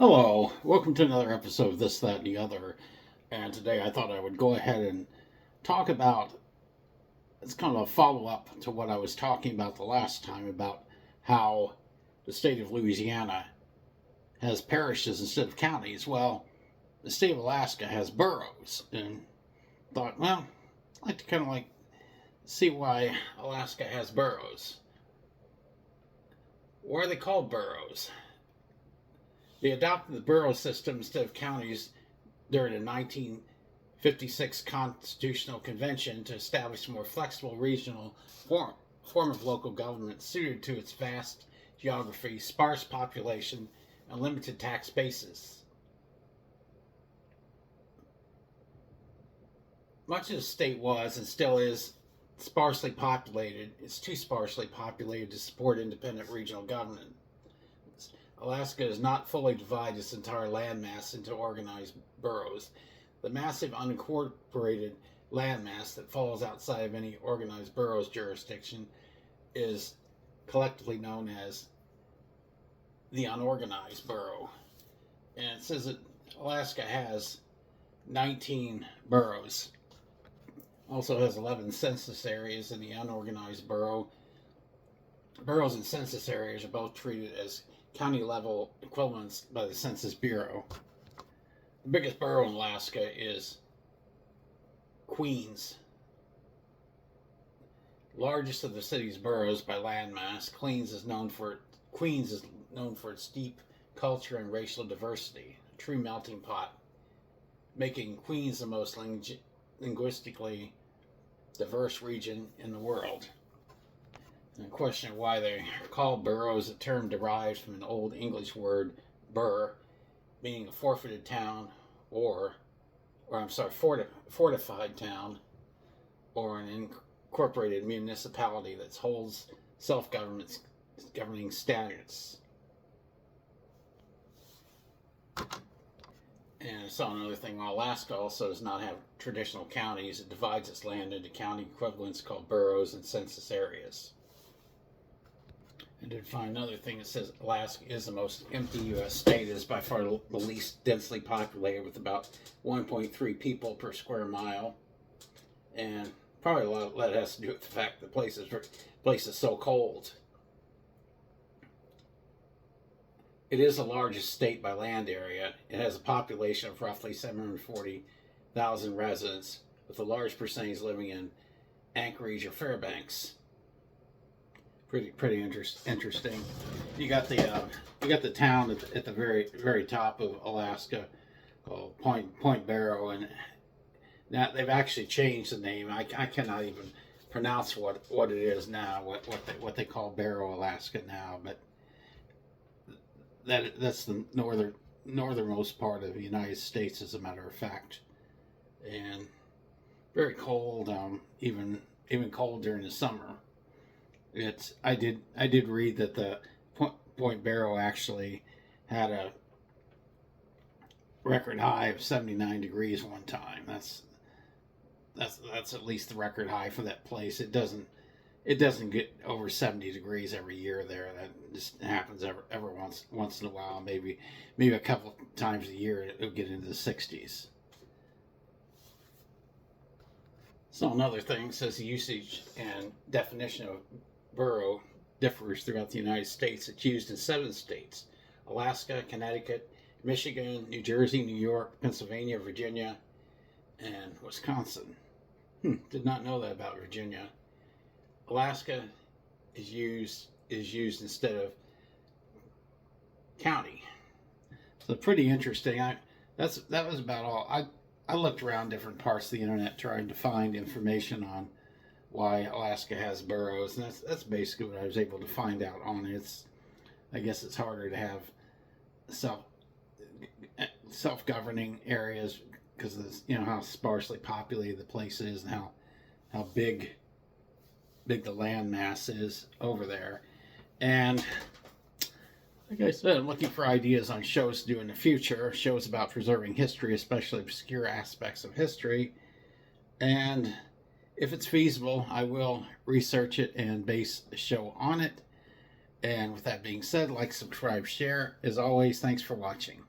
Hello, welcome to another episode of This, That, and the Other. And today I thought I would go ahead and talk about it's kind of a follow up to what I was talking about the last time about how the state of Louisiana has parishes instead of counties. Well, the state of Alaska has boroughs, and thought, well, I'd like to kind of see why Alaska has boroughs. Why are they called boroughs? They adopted the borough system instead of counties during the 1956 Constitutional Convention to establish a more flexible regional form of local government suited to its vast geography, sparse population, and limited tax bases. Much of the state was and still is sparsely populated. It's too sparsely populated to support independent regional government. Alaska does not fully divide its entire landmass into organized boroughs. The massive unincorporated landmass that falls outside of any organized borough's jurisdiction is collectively known as the unorganized borough. And it says that Alaska has 19 boroughs. Also has 11 census areas in the unorganized borough. Boroughs and census areas are both treated as county level equivalents by the Census Bureau. The biggest borough in Alaska is Queens. Largest of the city's boroughs by landmass, Queens is known for its deep culture and racial diversity, a true melting pot, making Queens the most linguistically diverse region in the world. And the question of why they are called boroughs, a term derived from an Old English word burh, meaning a fortified town, fortified town, or an incorporated municipality that holds self-governing status. And I saw another thing. While Alaska also does not have traditional counties, it divides its land into county equivalents called boroughs and census areas. I did find another thing that says Alaska is the most empty U.S. state. It is by far the least densely populated, with about 1.3 people per square mile. And probably a lot of that has to do with the fact that the place is so cold. It is the largest state by land area. It has a population of roughly 740,000 residents, with a large percentage living in Anchorage or Fairbanks. Pretty interesting. You got the town at the very top of Alaska called Point Barrow, and now they've actually changed the name. I cannot even pronounce what it is now. What they call Barrow, Alaska now, but that's the northernmost part of the United States, as a matter of fact, and very cold. Even cold during the summer. I did read that the Point Barrow actually had a record high of 79 degrees one time. That's at least the record high for that place. It doesn't get over 70 degrees every year there. That just happens every once in a while. Maybe a couple times a year it'll get into the 60s. So another thing says the usage and definition of borough differs throughout the United States. It's used in 7 states: Alaska, Connecticut, Michigan, New Jersey, New York, Pennsylvania, Virginia, and Wisconsin. Did not know that about Virginia. Alaska is used instead of county. So pretty interesting. That was about all. I looked around different parts of the internet trying to find information on why Alaska has boroughs, and that's basically what I was able to find out on it. I guess it's harder to have self-governing areas because of how sparsely populated the place is and how big the land mass is over there. And like I said, I'm looking for ideas on shows to do in the future, shows about preserving history, especially obscure aspects of history. And if it's feasible, I will research it and base a show on it. And with that being said, like, subscribe, share. As always, thanks for watching.